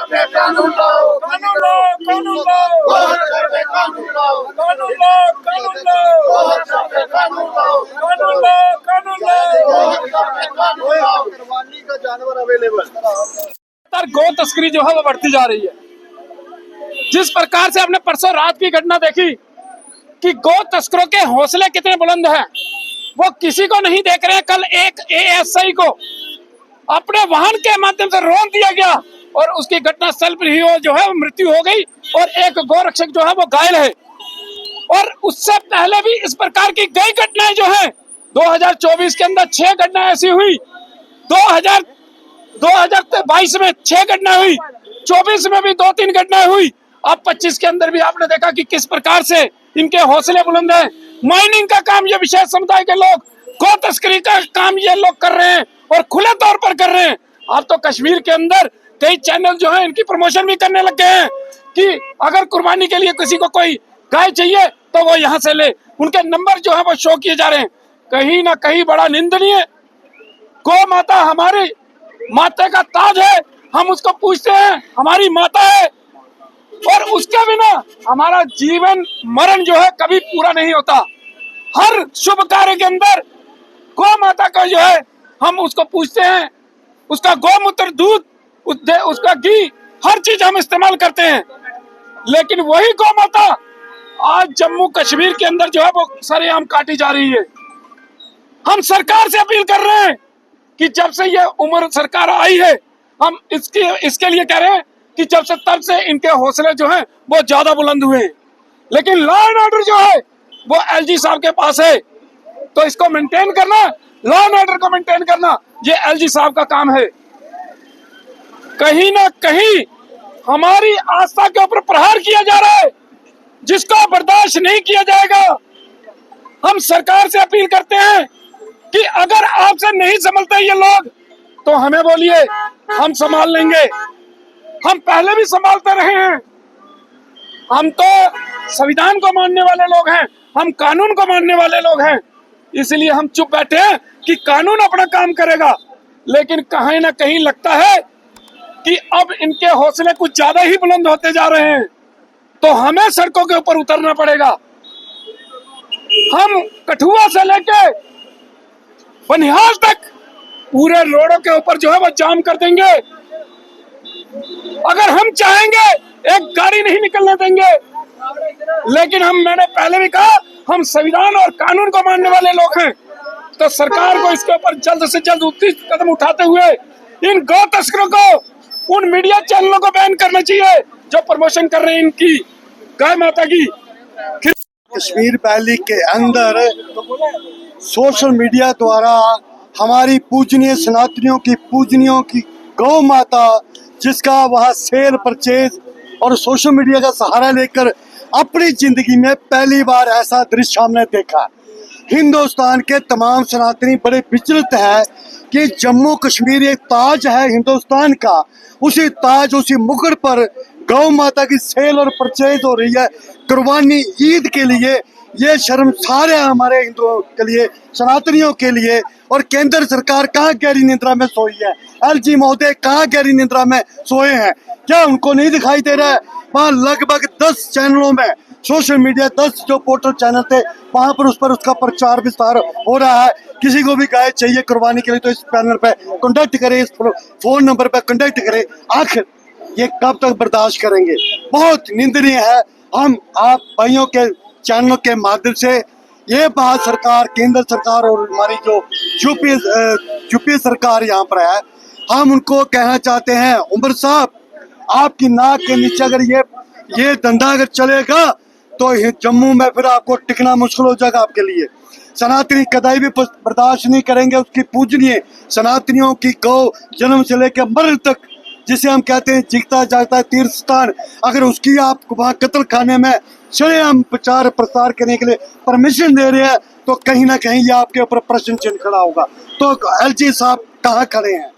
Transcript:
कानून लाओ, कानून लाओ, कानून लाओ, कानून लाओ, कानून लाओ, कानून लाओ, कानून लाओ, कानून लाओ, कानून लाओ। कुर्बानी का जानवर अवेलेबल। गौ तस्करी जो है वो बढ़ती जा रही है। जिस प्रकार से आपने परसों रात की घटना देखी कि गौ तस्करों के हौसले कितने बुलंद हैं, वो किसी को नहीं देख रहे हैं। कल एक एएसआई को अपने वाहन के माध्यम से रोक दिया गया और उसकी घटना स्थल पर ही जो है मृत्यु हो गई और एक गौरक्षक जो है वो घायल है। और उससे पहले भी इस प्रकार की कई घटनाएं जो है 2024 के अंदर 6 घटनाएं ऐसी हुई, 2022 में 6 घटनाएं हुई, 24 में भी 2-3 घटनाएं हुई। अब 25 के अंदर भी आपने देखा कि किस प्रकार से इनके हौसले बुलंद हैं। माइनिंग का काम ये विशेष समुदाय के लोग, गौ तस्करी का काम ये लोग कर रहे हैं और खुले तौर पर कर रहे हैं। अब तो कश्मीर के अंदर कई चैनल जो हैं इनकी प्रमोशन भी करने लग गए हैं कि अगर कुर्बानी के लिए किसी को कोई गाय चाहिए तो वो यहाँ से ले। उनके नंबर जो है वो शो किए जा रहे हैं। कहीं ना कहीं बड़ा निंदनीय। गौ माता हमारी माता का ताज है, हम उसको पूछते हैं, हमारी माता है और उसके बिना हमारा जीवन मरण जो है कभी पूरा नहीं होता। हर शुभ कार्य के अंदर गौ माता का जो है हम उसको पूछते हैं, उसका गौमूत्र, दूध, उसका घी, हर चीज हम इस्तेमाल करते हैं। लेकिन वही गौ माता आज जम्मू कश्मीर के अंदर जो है वो सरेआम काटी जा रही है। हम सरकार से अपील कर रहे हैं कि जब से ये उम्र सरकार आई है, हम इसके लिए कह रहे हैं कि जब से तब से इनके हौसले जो हैं वो ज्यादा बुलंद हुए हैं। लेकिन लॉ एंड ऑर्डर जो है वो एलजी साहब के पास है, तो इसको मेंटेन करना, लॉ एंड ऑर्डर को मेंटेन करना ये एलजी साहब का काम है। कहीं ना कहीं हमारी आस्था के ऊपर प्रहार किया जा रहा है, जिसको बर्दाश्त नहीं किया जाएगा। हम सरकार से अपील करते हैं कि अगर आपसे नहीं संभलते ये लोग तो हमें बोलिए, हम संभाल लेंगे। हम पहले भी संभालते रहे हैं। हम तो संविधान को मानने वाले लोग हैं, हम कानून को मानने वाले लोग हैं, इसलिए हम चुप बैठे हैं कि कानून अपना काम करेगा। लेकिन कहीं ना कहीं लगता है कि अब इनके हौसले कुछ ज्यादा ही बुलंद होते जा रहे हैं, तो हमें सड़कों के ऊपर उतरना पड़ेगा। हम कठुआ से लेके बनिहाल तक पूरे रोडों के ऊपर जो है वो जाम कर देंगे। अगर हम चाहेंगे एक गाड़ी नहीं निकलने देंगे। लेकिन मैंने पहले भी कहा, हम संविधान और कानून को मानने वाले लोग हैं, तो सरकार को इसके ऊपर जल्द से जल्द उचित कदम उठाते हुए इन गौ तस्करों को उन मीडिया चैनलों को बैन करना चाहिए जो प्रमोशन कर रहे हैं इनकी गाय माता की। कश्मीर वैली के अंदर सोशल मीडिया द्वारा हमारी पूजनीय सनातनियों की गौ माता, जिसका वह सेल परचेज और सोशल मीडिया का सहारा लेकर अपनी जिंदगी में पहली बार ऐसा दृश्य सामने देखा। हिंदुस्तान के तमाम सनातनी बड़े विचलित हैं कि जम्मू कश्मीर एक ताज है हिंदुस्तान का, उसी ताज, उसी मुकुट पर गौ माता की सेल और परचेज हो रही है कुर्बानी ईद के लिए। ये शर्मसार है हमारे हिंदुओं के लिए, सनातनियों के लिए। और केंद्र सरकार कहाँ गहरी निद्रा में सोई है? एलजी महोदय कहाँ गहरी निद्रा में सोए हैं? क्या उनको नहीं दिखाई दे रहा है? वहाँ लगभग 10 चैनलों में सोशल मीडिया, 10 जो पोर्टल चैनल थे वहाँ पर उसका प्रचार विस्तार हो रहा है। किसी को भी गाय चाहिए कुर्बानी के लिए तो इस पैनल पे कॉन्टेक्ट करे, इस फोन नंबर पे कॉन्टेक्ट करे। आखिर ये कब तक बर्दाश्त करेंगे? बहुत निंदनीय है। हम आप भाइयों के चैनलों के माध्यम से ये बात सरकार, केंद्र सरकार और हमारी जो यूपी सरकार यहाँ पर है, हम उनको कहना चाहते हैं, उमर साहब आपकी नाक के नीचे अगर ये धंधा अगर चलेगा तो जम्मू में फिर आपको टिकना मुश्किल हो जाएगा आपके लिए। सनातनी कदाई भी बर्दाश्त नहीं करेंगे उसकी पूजनीय सनातनियों की गौ जन्म से लेकर मरण तक, जिसे हम कहते हैं जीता जागता तीर्थ स्थान, अगर उसकी आप वहाँ कत्ल खाने में हम प्रचार प्रसार करने के लिए परमिशन दे रहे हैं तो कहीं ना कहीं ये आपके ऊपर प्रश्न चिन्ह खड़ा होगा। तो एलजी साहब कहाँ खड़े हैं?